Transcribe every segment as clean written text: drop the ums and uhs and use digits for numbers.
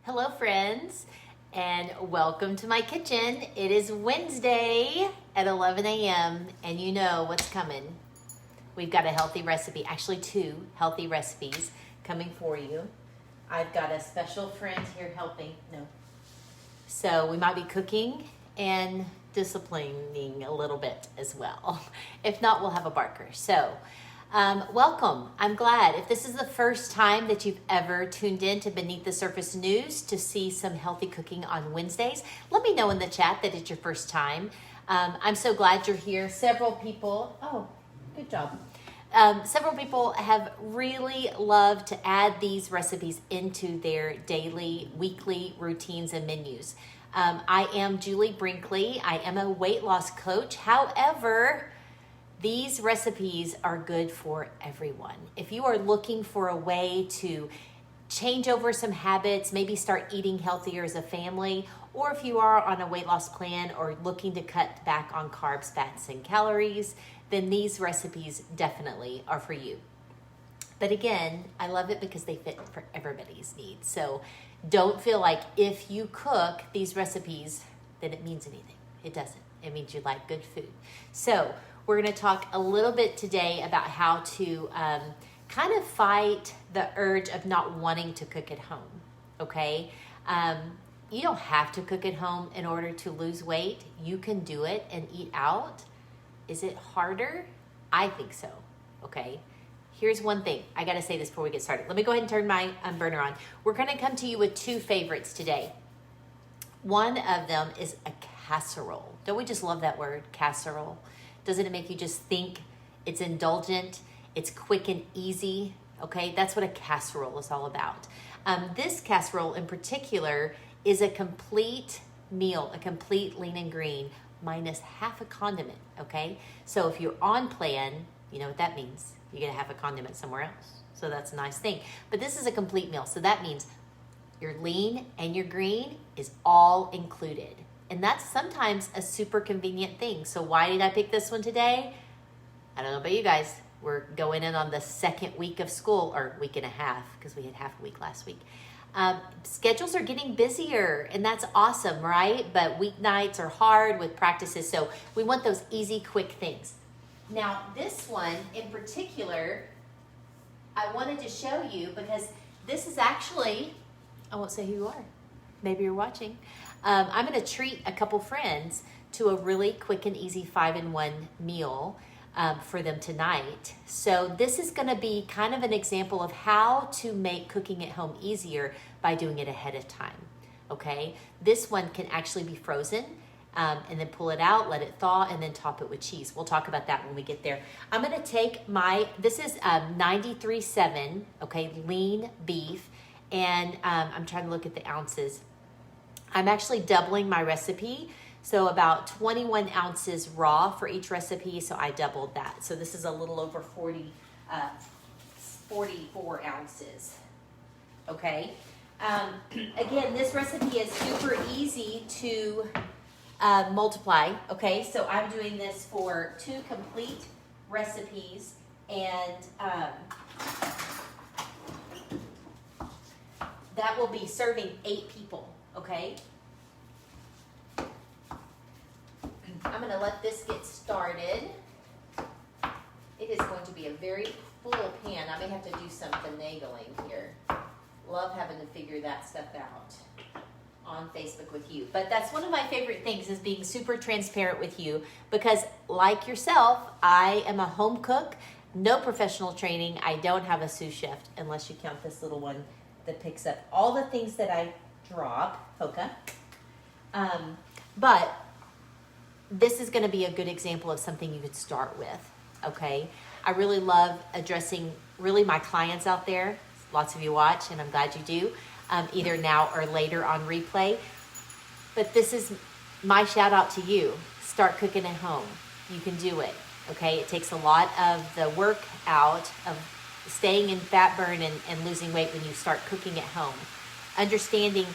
Hello friends, and welcome to my kitchen. It is Wednesday at 11 a.m. and you know what's coming. We've got a healthy recipe, actually 2 healthy recipes coming for you. I've got a special friend here helping. So we might be cooking and disciplining a little bit as well. If not, we'll have a barker. So welcome. I'm glad. If this is the first time that you've ever tuned in to Beneath the Surface News to see some healthy cooking on Wednesdays, let me know in the chat that it's your first time. I'm so glad you're here. Several people, good job. Several people have really loved to add these recipes into their daily, weekly routines and menus. I am Julie Brinkley. I am a weight loss coach. However, these recipes are good for everyone. If you are looking for a way to change over some habits, maybe start eating healthier as a family, or if you are on a weight loss plan or looking to cut back on carbs, fats, and calories, then these recipes definitely are for you. But again, I love it because they fit for everybody's needs. So don't feel like if you cook these recipes, then it means anything. It doesn't. It means you like good food. So we're going to talk a little bit today about how to kind of fight the urge of not wanting to cook at home, okay? You don't have to cook at home in order to lose weight. You can do it and eat out. Is it harder? I think so, okay? Here's one thing. I got to say this before we get started. Let me go ahead and turn my burner on. We're going to come to you with 2 favorites today. One of them is a casserole. Don't we just love that word, casserole? Doesn't it make you just think it's indulgent, it's quick and easy, okay? That's what a casserole is all about. This casserole in particular is a complete meal, a complete lean and green, minus half a condiment, okay? So if you're on plan, you know what that means. You get half a condiment somewhere else. So that's a nice thing. But this is a complete meal. So that means your lean and your green is all included. And that's sometimes a super convenient thing. So why did I pick this one today? I don't know about you guys. We're going in on the 2nd week of school, or week and a half, because we had half a week last week. Schedules are getting busier, and that's awesome, right? But weeknights are hard with practices, so we want those easy, quick things. Now, this one in particular, I wanted to show you because this is actually, I won't say who you are. Maybe you're watching. I'm going to treat a couple friends to a really quick and easy 5-in-1 meal for them tonight. So this is going to be kind of an example of how to make cooking at home easier by doing it ahead of time. Okay, this one can actually be frozen and then pull it out, let it thaw, and then top it with cheese. We'll talk about that when we get there. I'm going to take this is 93.7, okay, lean beef, and I'm trying to look at the ounces. I'm actually doubling my recipe, so about 21 ounces raw for each recipe, so I doubled that. So this is a little over 44 ounces, okay? Again, this recipe is super easy to multiply, okay? So I'm doing this for 2 complete recipes, and that will be serving 8 people. Okay, I'm going to let this get started. It is going to be a very full pan. I may have to do some finagling here. Love having to figure that stuff out on Facebook with you. But that's one of my favorite things, is being super transparent with you, because like yourself, I am a home cook, no professional training. I don't have a sous chef unless you count this little one that picks up all the things that I drop, Hoka. But this is going to be a good example of something you could start with, okay? I really love addressing really my clients out there. Lots of you watch, and I'm glad you do, either now or later on replay. But this is my shout out to you. Start cooking at home. You can do it, okay? It takes a lot of the work out of staying in fat burn and losing weight when you start cooking at home. Understanding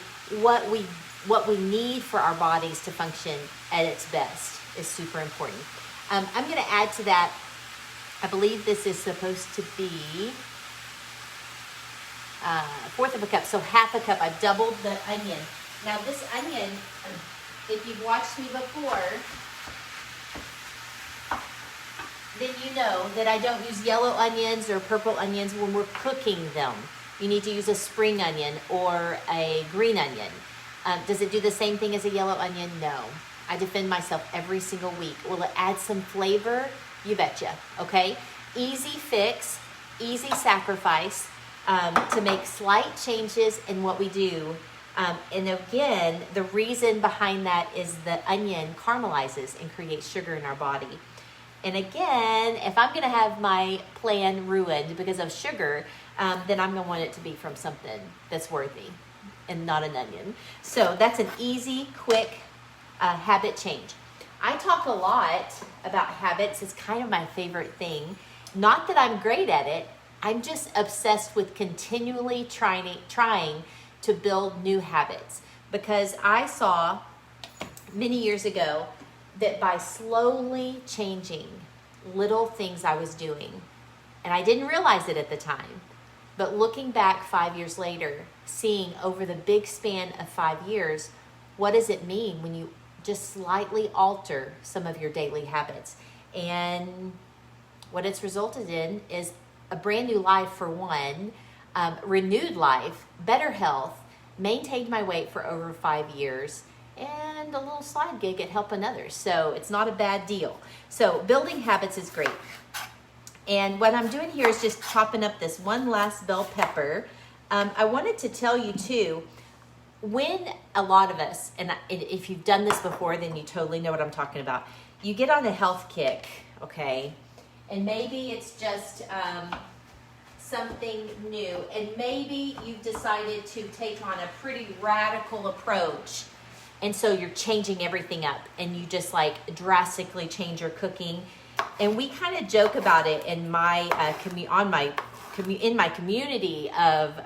what we need for our bodies to function at its best is super important. I'm going to add to that, I believe this is supposed to be fourth of a cup, so half a cup. I've doubled the onion. Now this onion, if you've watched me before, then you know that I don't use yellow onions or purple onions when we're cooking them. You need to use a spring onion or a green onion. Does it do the same thing as a yellow onion? No. I defend myself every single week. Will it add some flavor? You betcha, okay? Easy fix, easy sacrifice to make slight changes in what we do. And again, the reason behind that is the onion caramelizes and creates sugar in our body. And again, if I'm gonna have my plan ruined because of sugar, then I'm gonna want it to be from something that's worthy and not an onion. So that's an easy, quick habit change. I talk a lot about habits. It's kind of my favorite thing. Not that I'm great at it. I'm just obsessed with continually trying to build new habits, because I saw many years ago that by slowly changing little things I was doing, and I didn't realize it at the time, but looking back 5 years later, seeing over the big span of 5 years, what does it mean when you just slightly alter some of your daily habits? And what it's resulted in is a brand new life for one, renewed life, better health, maintained my weight for over 5 years, and a little side gig at helping others. So it's not a bad deal. So building habits is great. And what I'm doing here is just chopping up this one last bell pepper. I wanted to tell you too, when a lot of us, and if you've done this before, then you totally know what I'm talking about. You get on a health kick, okay? And maybe it's just something new. And maybe you've decided to take on a pretty radical approach. And so you're changing everything up and you just like drastically change your cooking. And we kind of joke about it in my in my community of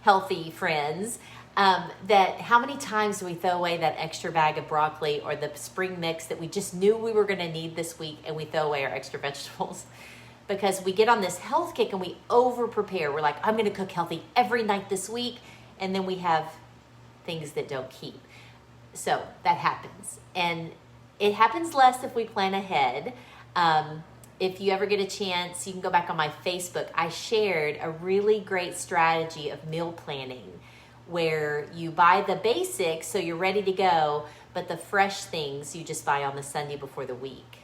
healthy friends, that how many times do we throw away that extra bag of broccoli or the spring mix that we just knew we were going to need this week, and we throw away our extra vegetables because we get on this health kick and we over prepare. We're like, I'm going to cook healthy every night this week, and then we have things that don't keep. So that happens, and it happens less if we plan ahead. If you ever get a chance, you can go back on my Facebook. I shared a really great strategy of meal planning where you buy the basics so you're ready to go, but the fresh things you just buy on the Sunday before the week.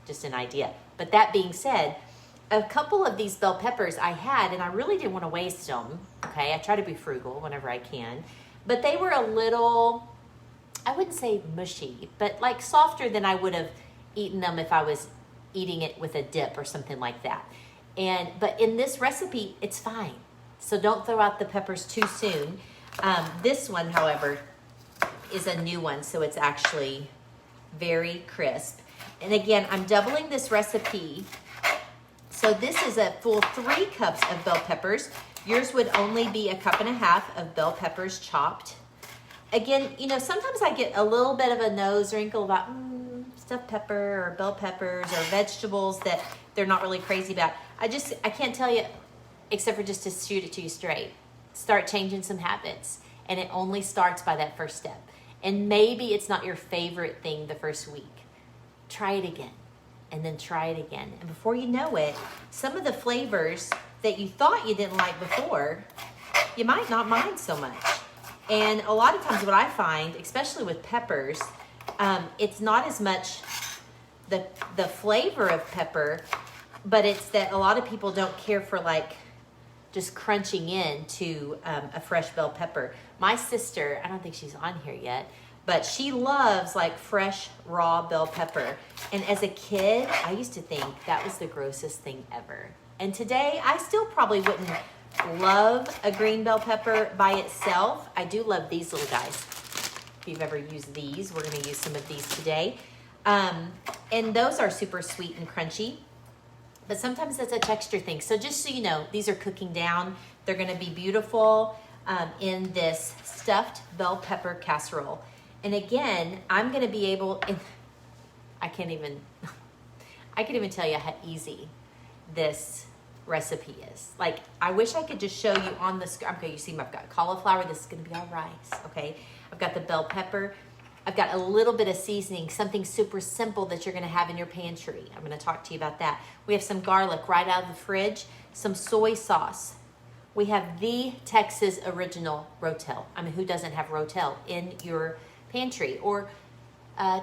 Just an idea. But that being said, a couple of these bell peppers I had, and I really didn't want to waste them. Okay, I try to be frugal whenever I can, but they were a little, I wouldn't say mushy, but like softer than I would have eaten them if I was eating it with a dip or something like that. But in this recipe, it's fine. So don't throw out the peppers too soon. This one, however, is a new one, so it's actually very crisp. And again, I'm doubling this recipe. So this is a full 3 cups of bell peppers. Yours would only be a 1.5 cups of bell peppers chopped. Again, you know, sometimes I get a little bit of a nose wrinkle about stuffed pepper or bell peppers or vegetables that they're not really crazy about. I can't tell you, except for just to shoot it to you straight. Start changing some habits, and it only starts by that first step. And maybe it's not your favorite thing the first week. Try it again, and then try it again. And before you know it, some of the flavors that you thought you didn't like before, you might not mind so much. And a lot of times what I find, especially with peppers, it's not as much the flavor of pepper, but it's that a lot of people don't care for like just crunching into a fresh bell pepper. My sister, I don't think she's on here yet, but she loves like fresh raw bell pepper. And as a kid, I used to think that was the grossest thing ever. And today, I still probably wouldn't love a green bell pepper by itself. I do love these little guys. If you've ever used these, we're gonna use some of these today. And those are super sweet and crunchy, but sometimes that's a texture thing. So just so you know, these are cooking down. They're gonna be beautiful in this stuffed bell pepper casserole. And again, I'm gonna be able, I can't even tell you how easy this recipe is. Like, I wish I could just show you on the screen. Okay, you see I've got cauliflower. This is gonna be our rice, okay? I've got the bell pepper. I've got a little bit of seasoning, something super simple that you're gonna have in your pantry. I'm gonna talk to you about that. We have some garlic right out of the fridge, some soy sauce. We have the Texas original Rotel. I mean, who doesn't have Rotel in your pantry? Or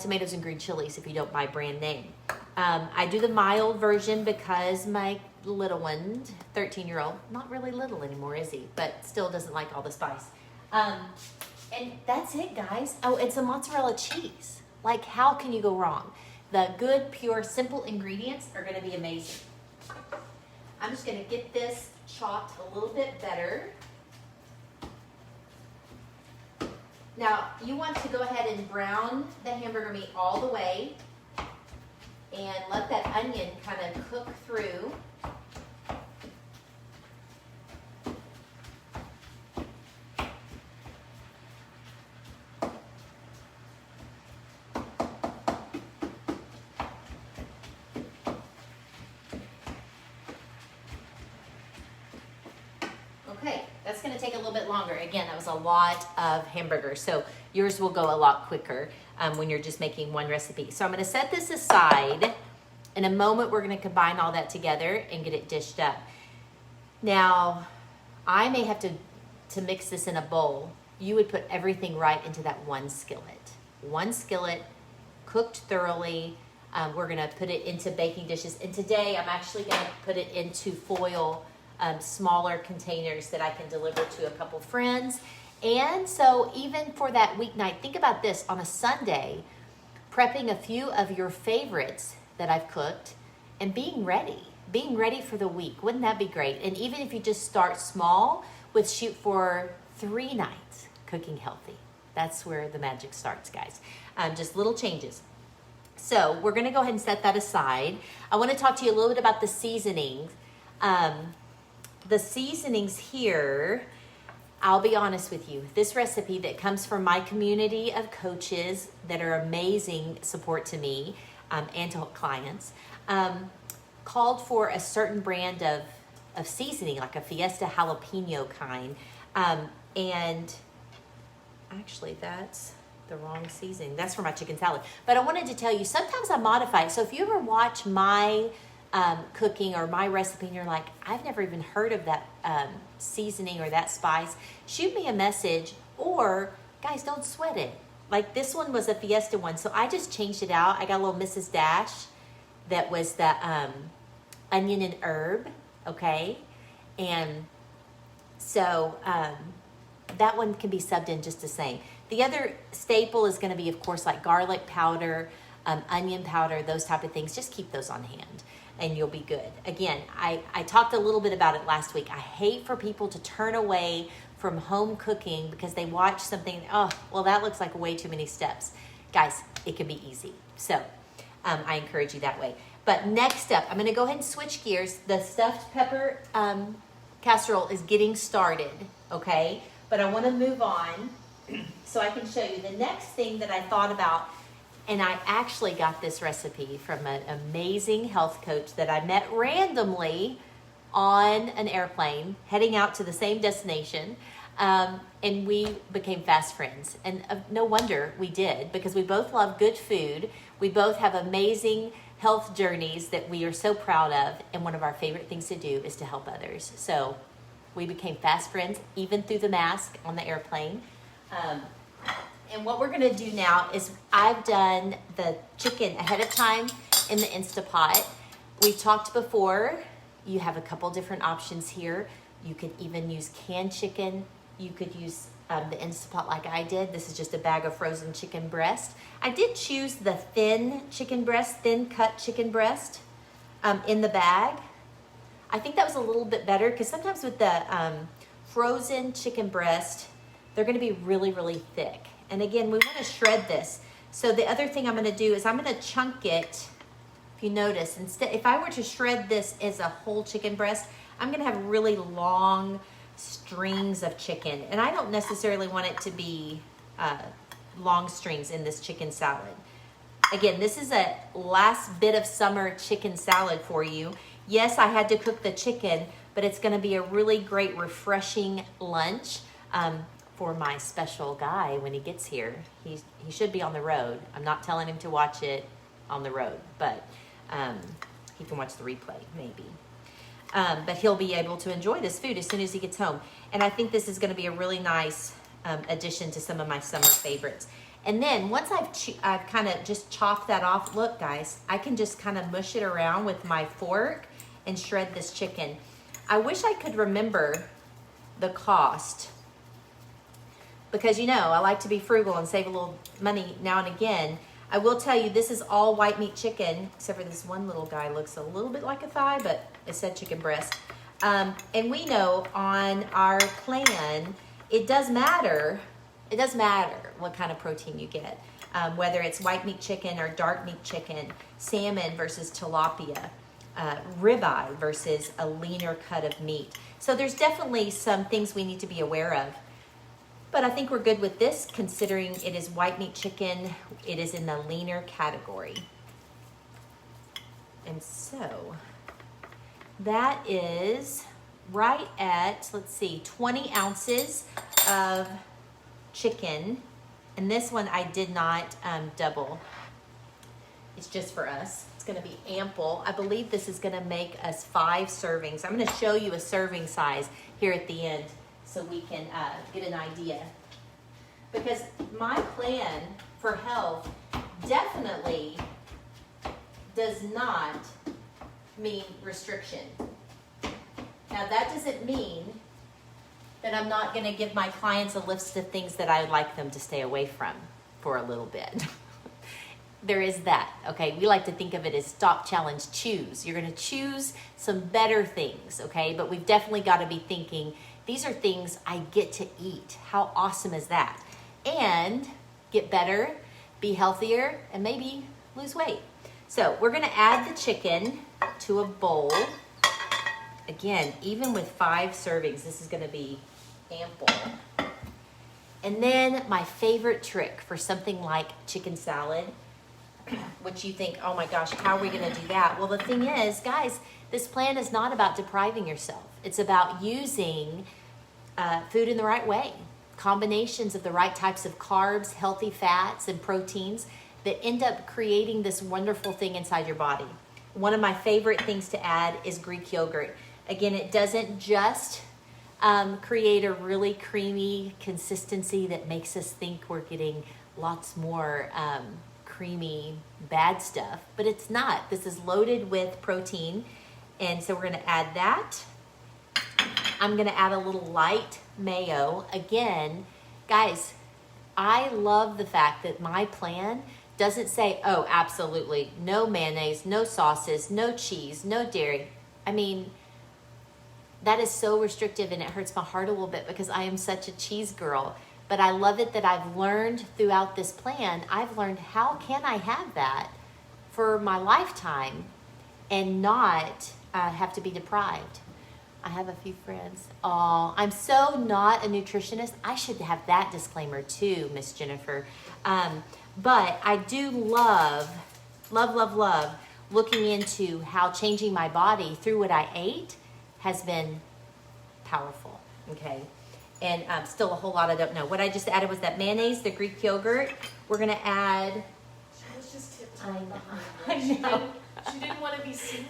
tomatoes and green chilies if you don't buy brand name. I do the mild version because my little one, 13-year-old, not really little anymore, is he? But still doesn't like all the spice. And that's it, guys. Oh, it's a mozzarella cheese. Like, how can you go wrong? The good, pure, simple ingredients are gonna be amazing. I'm just gonna get this chopped a little bit better. Now, you want to go ahead and brown the hamburger meat all the way and let that onion kind of cook through. Okay, that's gonna take a little bit longer. Again, that was a lot of hamburgers, so yours will go a lot quicker when you're just making one recipe. So I'm gonna set this aside. In a moment, we're gonna combine all that together and get it dished up. Now, I may have to mix this in a bowl. You would put everything right into that one skillet. One skillet, cooked thoroughly. We're gonna put it into baking dishes. And today, I'm actually gonna put it into foil smaller containers that I can deliver to a couple friends. And so even for that weeknight, think about this, on a Sunday, prepping a few of your favorites that I've cooked and being ready for the week. Wouldn't that be great? And even if you just start small shoot for 3 nights cooking healthy. That's where the magic starts, guys. Just little changes. So we're gonna go ahead and set that aside. I wanna talk to you a little bit about the seasonings. The seasonings here, I'll be honest with you, this recipe that comes from my community of coaches that are amazing support to me and to clients, called for a certain brand of seasoning, like a Fiesta jalapeno kind. And actually that's the wrong seasoning. That's for my chicken salad. But I wanted to tell you, sometimes I modify it. So if you ever watch my cooking or my recipe and you're like, I've never even heard of that seasoning or that spice, shoot me a message, or guys, don't sweat it. Like, this one was a Fiesta one, so I just changed it out. I got a little Mrs. Dash that was the onion and herb, okay? And so that one can be subbed in just the same. The other staple is gonna be, of course, like garlic powder, onion powder, those type of things. Just keep those on hand and you'll be good. Again, I talked a little bit about it last week. I hate for people to turn away from home cooking because they watch something, oh, well, that looks like way too many steps. Guys, it can be easy. So I encourage you that way. But next up, I'm gonna go ahead and switch gears. The stuffed pepper casserole is getting started, okay? But I wanna move on so I can show you the next thing that I thought about. And I actually got this recipe from an amazing health coach that I met randomly on an airplane heading out to the same destination. And we became fast friends. And no wonder we did, because we both love good food. We both have amazing health journeys that we are so proud of. And one of our favorite things to do is to help others. So we became fast friends, even through the mask on the airplane. And what we're gonna do now is, I've done the chicken ahead of time in the Instapot. We've talked before, you have a couple different options here. You could even use canned chicken. You could use the Instapot like I did. This is just a bag of frozen chicken breast. I did choose the thin chicken breast, thin cut chicken breast in the bag. I think that was a little bit better, because sometimes with the frozen chicken breast, they're gonna be really, really thick. And again, we wanna shred this. So the other thing I'm gonna do is I'm gonna chunk it. If you notice, instead, if I were to shred this as a whole chicken breast, I'm gonna have really long strings of chicken. And I don't necessarily want it to be long strings in this chicken salad. Again, this is a last bit of summer chicken salad for you. Yes, I had to cook the chicken, but it's gonna be a really great, refreshing lunch for my special guy when he gets here. He should be on the road. I'm not telling him to watch it on the road, but he can watch the replay, maybe. But he'll be able to enjoy this food as soon as he gets home. And I think this is gonna be a really nice addition to some of my summer favorites. And then once I've kind of just chopped that off, look guys, I can just kind of mush it around with my fork and shred this chicken. I wish I could remember the cost, because you know, I like to be frugal and save a little money now and again. I will tell you, this is all white meat chicken, except for this one little guy looks a little bit like a thigh, but it said chicken breast. And we know on our plan, it does matter what kind of protein you get, whether it's white meat chicken or dark meat chicken, salmon versus tilapia, ribeye versus a leaner cut of meat. So there's definitely some things we need to be aware of. But I think we're good with this, considering it is white meat chicken. It is in the leaner category. And so that is right at, let's see, 20 ounces of chicken. And this one I did not double. It's just for us. It's gonna be ample. I believe this is gonna make us 5 servings. I'm gonna show you a serving size here at the end so we can get an idea. Because my plan for health definitely does not mean restriction. Now that doesn't mean that I'm not gonna give my clients a list of things that I would like them to stay away from for a little bit. There is that, okay? We like to think of it as stop, challenge, choose. You're gonna choose some better things, okay? But we've definitely gotta be thinking, these are things I get to eat. How awesome is that? And get better, be healthier, and maybe lose weight. So we're gonna add the chicken to a bowl. Again, even with 5 servings, this is gonna be ample. And then my favorite trick for something like chicken salad, which you think, oh my gosh, how are we gonna do that? Well, the thing is, guys, this plan is not about depriving yourself. It's about using food in the right way. Combinations of the right types of carbs, healthy fats, and proteins that end up creating this wonderful thing inside your body. One of my favorite things to add is Greek yogurt. Again, it doesn't just create a really creamy consistency that makes us think we're getting lots more creamy bad stuff, but it's not. This is loaded with protein, and so we're gonna add that. I'm gonna add a little light mayo. Again, guys, I love the fact that my plan doesn't say, oh, absolutely, no mayonnaise, no sauces, no cheese, no dairy. I mean, that is so restrictive and it hurts my heart a little bit because I am such a cheese girl. But I love it that I've learned throughout this plan, I've learned how can I have that for my lifetime and not have to be deprived. I have a few friends. Oh, I'm so not a nutritionist. I should have that disclaimer too, Miss Jennifer. But I do love looking into how changing my body through what I ate has been powerful, okay? And still a whole lot I don't know. What I just added was that mayonnaise, the Greek yogurt. We're gonna add... She was just tiptoeing behind I know. She didn't want to be seen.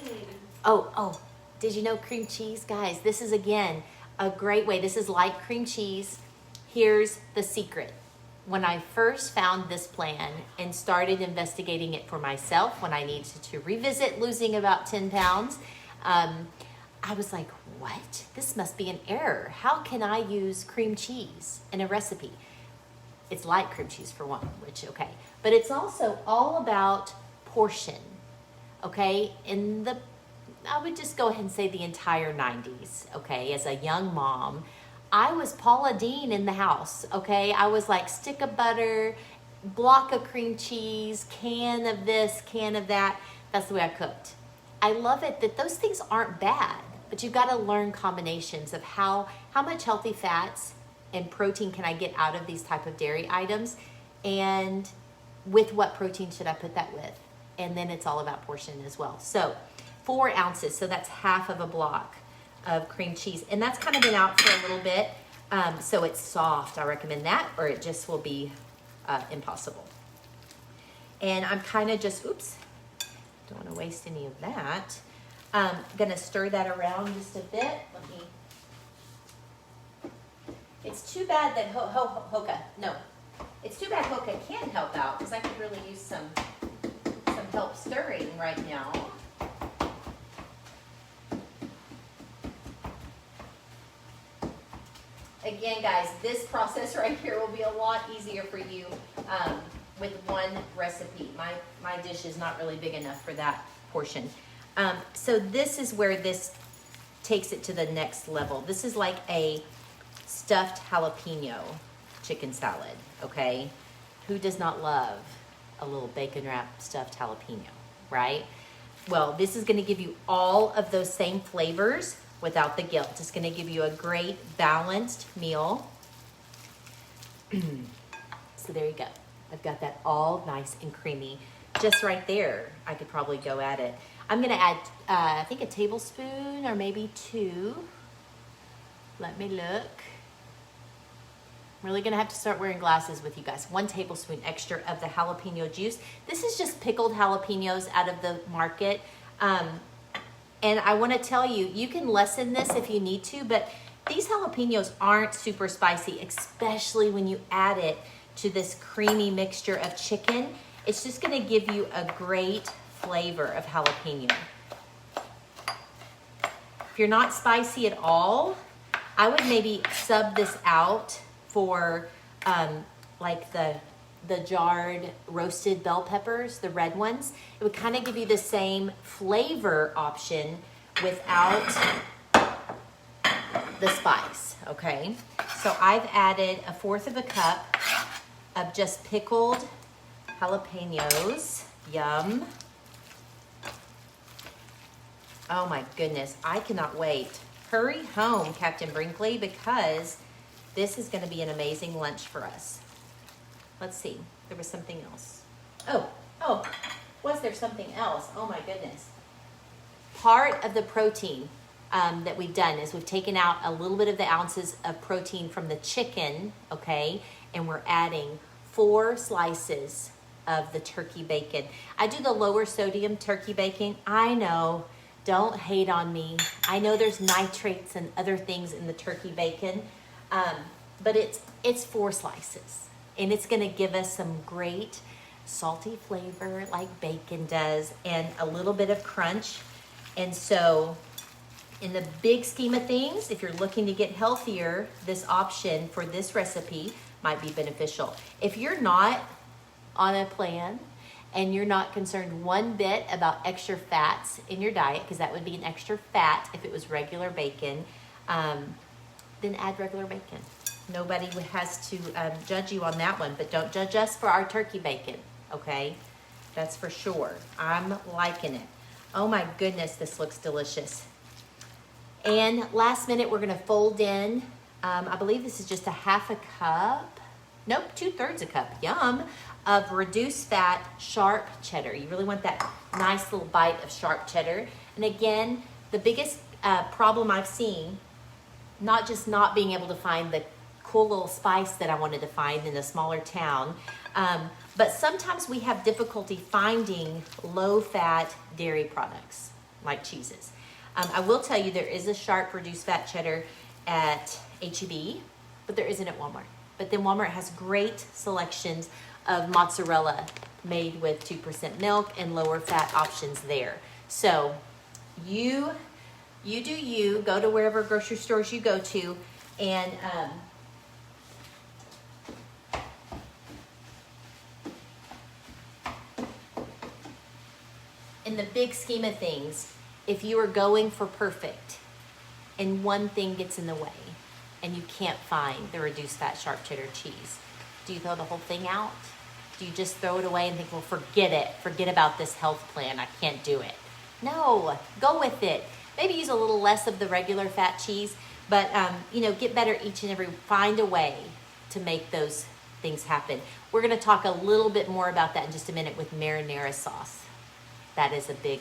Oh, did you know cream cheese? Guys, this is, again, a great way. This is light cream cheese. Here's the secret. When I first found this plan and started investigating it for myself, when I needed to revisit losing about 10 pounds, I was like, what? This must be an error. How can I use cream cheese in a recipe? It's light cream cheese for one, which, okay. But it's also all about portion, okay? I would just go ahead and say the entire 90s, okay? As a young mom, I was Paula Deen in the house, okay? I was like stick of butter, block of cream cheese, can of this, can of that. That's the way I cooked. I love it that those things aren't bad, but you've got to learn combinations of how much healthy fats and protein can I get out of these type of dairy items, and with what protein should I put that with? And then it's all about portion as well. So 4 ounces, so that's half of a block of cream cheese. And that's kind of been out for a little bit, so it's soft. I recommend that, or it just will be impossible. And I'm kind of just, oops, don't want to waste any of that. Gonna stir that around just a bit. Let me. It's too bad that it's too bad Hoka can't help out, because I could really use some help stirring right now. Again, guys, this process right here will be a lot easier for you with one recipe. My dish is not really big enough for that portion. So this is where this takes it to the next level. This is like a stuffed jalapeno chicken salad, okay? Who does not love a little bacon wrapped stuffed jalapeno, right? Well, this is gonna give you all of those same flavors without the guilt. It's gonna give you a great balanced meal. So there you go. I've got that all nice and creamy. Just right there, I could probably go at it. I'm gonna add, I think a tablespoon or maybe 2. Let me look. I'm really gonna have to start wearing glasses with you guys. 1 tablespoon extra of the jalapeno juice. This is just pickled jalapenos out of the market. And I wanna tell you, you can lessen this if you need to, but these jalapenos aren't super spicy, especially when you add it to this creamy mixture of chicken. It's just gonna give you a great flavor of jalapeno. If you're not spicy at all, I would maybe sub this out for like the jarred roasted bell peppers, the red ones. It would kind of give you the same flavor option without the spice, okay? So I've added 1/4 of a cup of just pickled jalapenos. Yum. Oh my goodness, I cannot wait. Hurry home, Captain Brinkley, because this is gonna be an amazing lunch for us. Let's see, there was something else. Oh, was there something else? Oh my goodness. Part of the protein that we've done is we've taken out a little bit of the ounces of protein from the chicken, okay? And we're adding 4 slices of the turkey bacon. I do the lower sodium turkey bacon. I know, don't hate on me. I know there's nitrates and other things in the turkey bacon, but it's 4 slices. And it's gonna give us some great salty flavor like bacon does and a little bit of crunch. And so in the big scheme of things, if you're looking to get healthier, this option for this recipe might be beneficial. If you're not on a plan and you're not concerned one bit about extra fats in your diet, because that would be an extra fat if it was regular bacon, then add regular bacon. Nobody has to judge you on that one, but don't judge us for our turkey bacon, okay? That's for sure. I'm liking it. Oh my goodness, this looks delicious. And last minute, we're gonna fold in, I believe this is just a 1/2 cup, nope, 2/3 a cup, yum, of reduced fat sharp cheddar. You really want that nice little bite of sharp cheddar. And again, the biggest problem I've seen, not just not being able to find the cool little spice that I wanted to find in a smaller town, but sometimes we have difficulty finding low-fat dairy products like cheeses. I will tell you there is a sharp reduced fat cheddar at H-E-B, but there isn't at Walmart. But then Walmart has great selections of mozzarella made with 2% milk and lower fat options there. So you do you, go to wherever grocery stores you go to, and in the big scheme of things, if you are going for perfect and one thing gets in the way and you can't find the reduced fat sharp cheddar cheese, do you throw the whole thing out? Do you just throw it away and think, well, forget it. Forget about this health plan. I can't do it. No, go with it. Maybe use a little less of the regular fat cheese, but get better each and every, find a way to make those things happen. We're gonna talk a little bit more about that in just a minute with marinara sauce. That is a big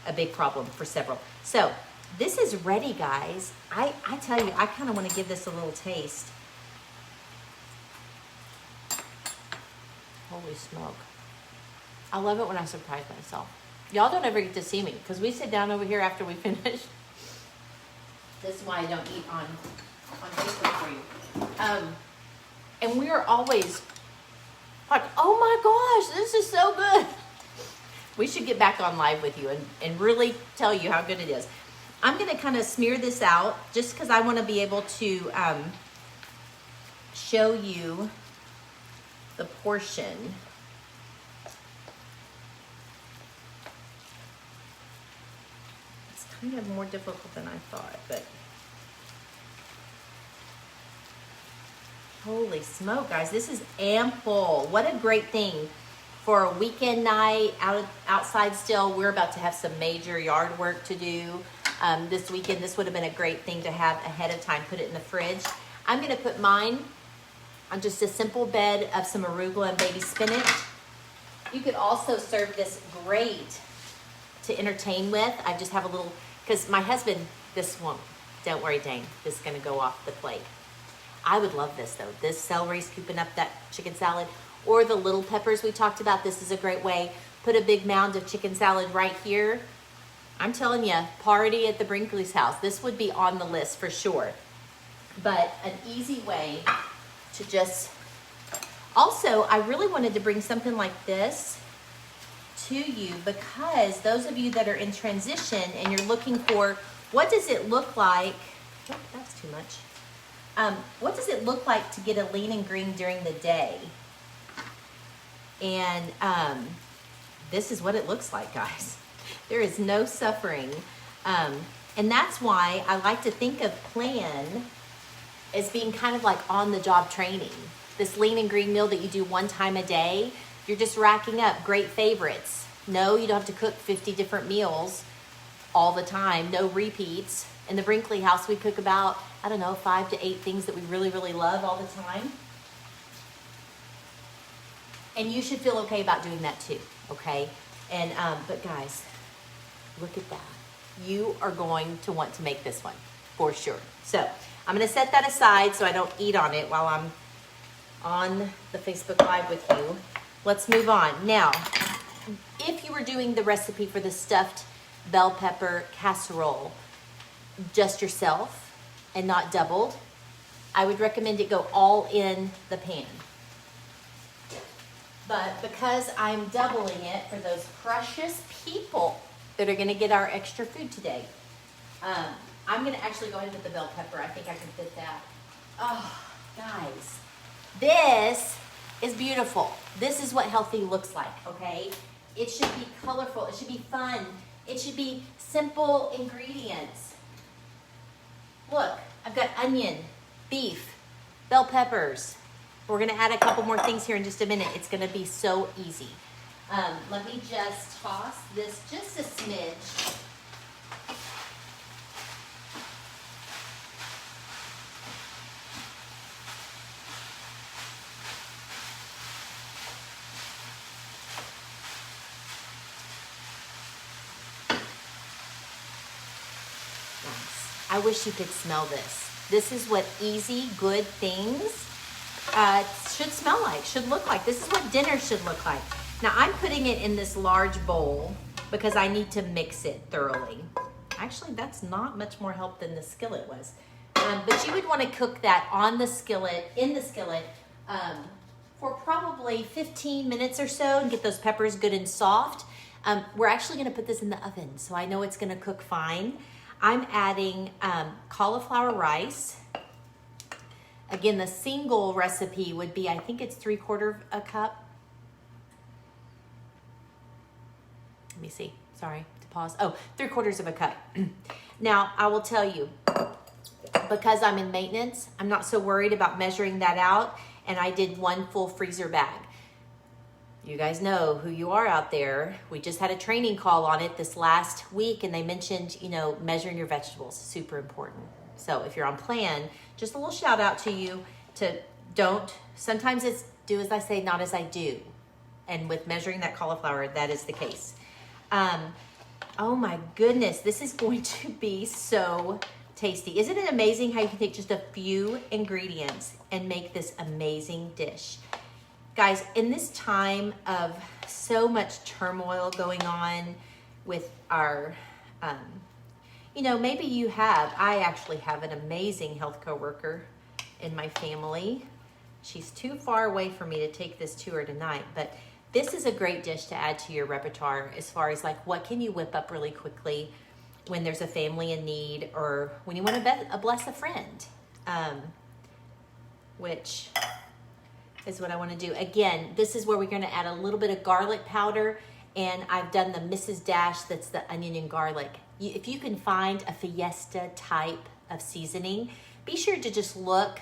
a big problem for several. So this is ready, guys. I tell you, I kind of want to give this a little taste. Holy smoke. I love it when I surprise myself. Y'all don't ever get to see me because we sit down over here after we finish. This is why I don't eat on Facebook for you. And we are always like, oh my gosh, this is so good. We should get back on live with you and really tell you how good it is. I'm going to kind of smear this out just because I want to be able to show you the portion. It's kind of more difficult than I thought, but holy smoke, guys, this is ample. What a great thing for a weekend night outside still. We're about to have some major yard work to do this weekend. This would have been a great thing to have ahead of time. Put it in the fridge. I'm going to put mine on just a simple bed of some arugula and baby spinach. You could also serve this great to entertain with. I just have a little, because my husband, this won't, don't worry, Dane, this is going to go off the plate. I would love this though. This celery scooping up that chicken salad, or the little peppers we talked about. This is a great way. Put a big mound of chicken salad right here. I'm telling you, party at the Brinkley's house. This would be on the list for sure. But an easy way to just, also, I really wanted to bring something like this to you because those of you that are in transition and you're looking for, what does it look like? Oh, that's too much. What does it look like to get a lean and green during the day? And this is what it looks like, guys. There is no suffering. And that's why I like to think of plan as being kind of like on-the-job training. This lean and green meal that you do one time a day, you're just racking up great favorites. No, you don't have to cook 50 different meals all the time. No repeats. In the Brinkley house, we cook about, I don't know, 5 to 8 things that we really, really love all the time. And you should feel okay about doing that too, okay? And, but guys, look at that. You are going to want to make this one for sure. So I'm gonna set that aside so I don't eat on it while I'm on the Facebook Live with you. Let's move on. Now, if you were doing the recipe for the stuffed bell pepper casserole, just yourself and not doubled, I would recommend it go all in the pan. But because I'm doubling it for those precious people that are gonna get our extra food today, I'm gonna actually go ahead with the bell pepper. I think I can fit that. Oh, guys, this is beautiful. This is what healthy looks like, okay? It should be colorful, it should be fun, it should be simple ingredients. Look, I've got onion, beef, bell peppers. We're gonna add a couple more things here in just a minute. It's gonna be so easy. Let me just toss this just a smidge. I wish you could smell this. This is what easy, good things should smell like, should look like. This is what dinner should look like. Now I'm putting it in this large bowl because I need to mix it thoroughly. Actually, that's not much more help than the skillet was. But you would want to cook that on the skillet, in the skillet, for probably 15 minutes or so and get those peppers good and soft. We're actually going to put this in the oven, so I know it's going to cook fine. I'm adding cauliflower rice. Again, the single recipe would be, I think it's 3/4 a cup. Let me see, sorry to pause. Oh, 3/4 of a cup. Now, I will tell you, because I'm in maintenance, I'm not so worried about measuring that out, and I did 1 full freezer bag. You guys know who you are out there. We just had a training call on it this last week, and they mentioned, you know, measuring your vegetables, super important. So if you're on plan, just a little shout out to you to sometimes it's do as I say, not as I do. And with measuring that cauliflower, that is the case. Oh my goodness, this is going to be so tasty. Isn't it amazing how you can take just a few ingredients and make this amazing dish? Guys, in this time of so much turmoil going on with our, you know, maybe I actually have an amazing health coworker in my family. She's too far away for me to take this to her tonight, but this is a great dish to add to your repertoire as far as like what can you whip up really quickly when there's a family in need or when you want to bless a friend, which is what I want to do. Again, this is where we're going to add a little bit of garlic powder, and I've done the Mrs. Dash, that's the onion and garlic. If you can find a fiesta type of seasoning, be sure to just look.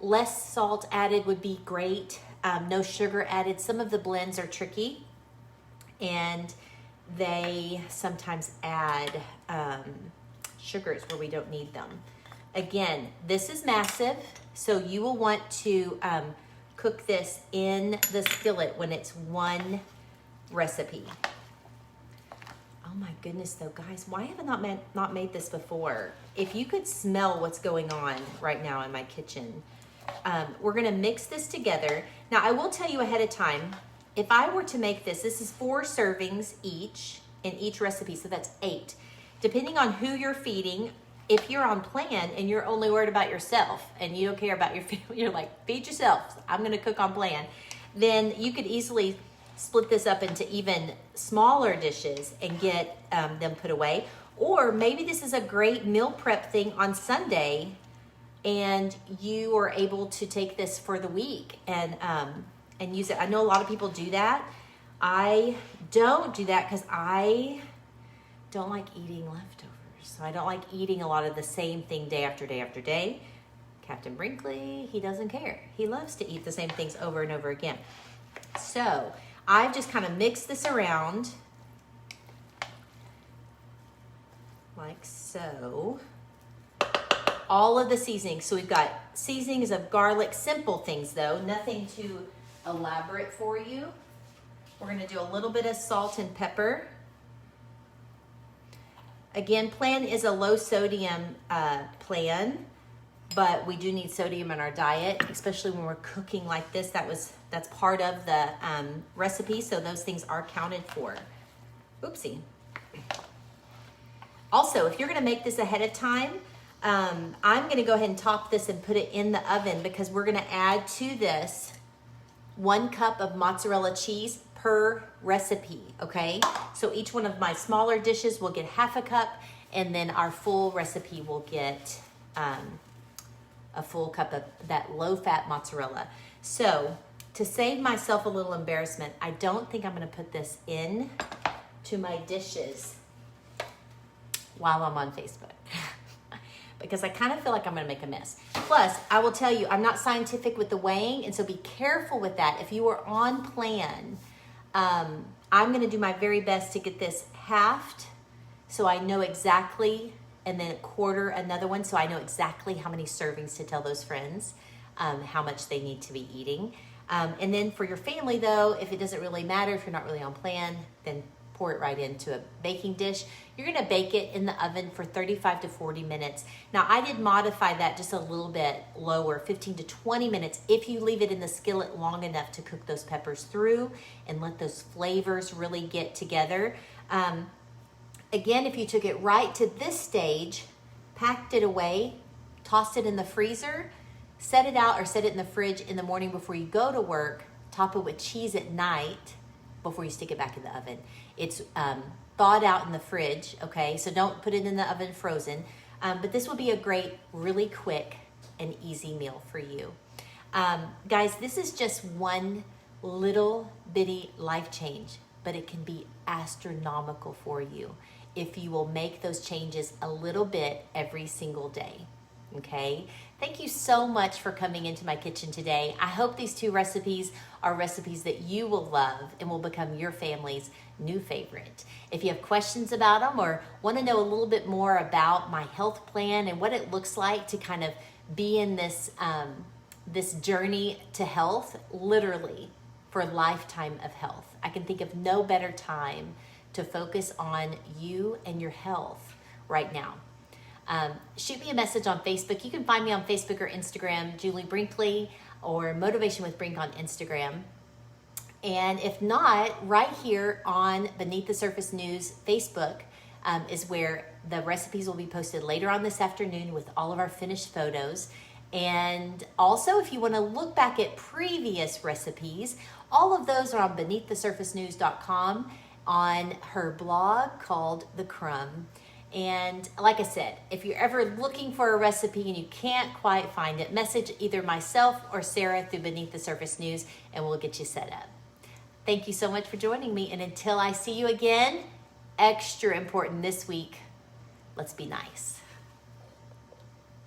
Less salt added would be great. No sugar added. Some of the blends are tricky, and they sometimes add sugars where we don't need them. Again, this is massive, so you will want to cook this in the skillet when it's one recipe. Oh my goodness though, guys, why have I not made this before? If you could smell what's going on right now in my kitchen. We're gonna mix this together. Now I will tell you ahead of time, if I were to make this is 4 servings each in each recipe, so that's 8. Depending on who you're feeding, if you're on plan and you're only worried about yourself and you don't care about your family, you're like, feed yourself, I'm gonna cook on plan, then you could easily split this up into even smaller dishes and get them put away. Or maybe this is a great meal prep thing on Sunday and you are able to take this for the week and use it. I know a lot of people do that. I don't do that because I don't like eating leftovers. So I don't like eating a lot of the same thing day after day after day. Captain Brinkley, he doesn't care. He loves to eat the same things over and over again. So I've just kind of mixed this around like so. All of the seasonings. So we've got seasonings of garlic, simple things though, nothing too elaborate for you. We're gonna do a little bit of salt and pepper. Again, plan is a low sodium plan, but we do need sodium in our diet, especially when we're cooking like this. That's part of the recipe, so those things are counted for. Oopsie. Also, if you're gonna make this ahead of time, I'm gonna go ahead and top this and put it in the oven because we're gonna add to this 1 cup of mozzarella cheese per recipe, okay? So each one of my smaller dishes will get half a cup, and then our full recipe will get a full cup of that low-fat mozzarella. So to save myself a little embarrassment, I don't think I'm gonna put this in to my dishes while I'm on Facebook. Because I kind of feel like I'm gonna make a mess. Plus, I will tell you, I'm not scientific with the weighing, and so be careful with that. If you are on plan, I'm gonna do my very best to get this halved so I know exactly, and then quarter another one so I know exactly how many servings to tell those friends how much they need to be eating. And then for your family though, if it doesn't really matter, if you're not really on plan, then pour it right into a baking dish. You're gonna bake it in the oven for 35 to 40 minutes. Now I did modify that just a little bit lower, 15 to 20 minutes, if you leave it in the skillet long enough to cook those peppers through and let those flavors really get together. Again, if you took it right to this stage, packed it away, tossed it in the freezer, set it out or set it in the fridge in the morning before you go to work, top it with cheese at night before you stick it back in the oven. It's thawed out in the fridge, okay? So don't put it in the oven frozen. But this will be a great, really quick and easy meal for you. Guys, this is just one little bitty life change, but it can be astronomical for you if you will make those changes a little bit every single day, okay? Thank you so much for coming into my kitchen today. I hope these 2 recipes are recipes that you will love and will become your family's new favorite. If you have questions about them or want to know a little bit more about my health plan and what it looks like to kind of be in this, this journey to health, literally for a lifetime of health, I can think of no better time to focus on you and your health right now. Shoot me a message on Facebook. You can find me on Facebook or Instagram, Julie Brinkley, or Motivation with Brink on Instagram. And if not, right here on Beneath the Surface News Facebook is where the recipes will be posted later on this afternoon with all of our finished photos. And also, if you want to look back at previous recipes, all of those are on beneaththesurfacenews.com on her blog called The Crumb. And like I said, if you're ever looking for a recipe and you can't quite find it, message either myself or Sarah through Beneath the Surface News and we'll get you set up. Thank you so much for joining me. And until I see you again, extra important this week, let's be nice.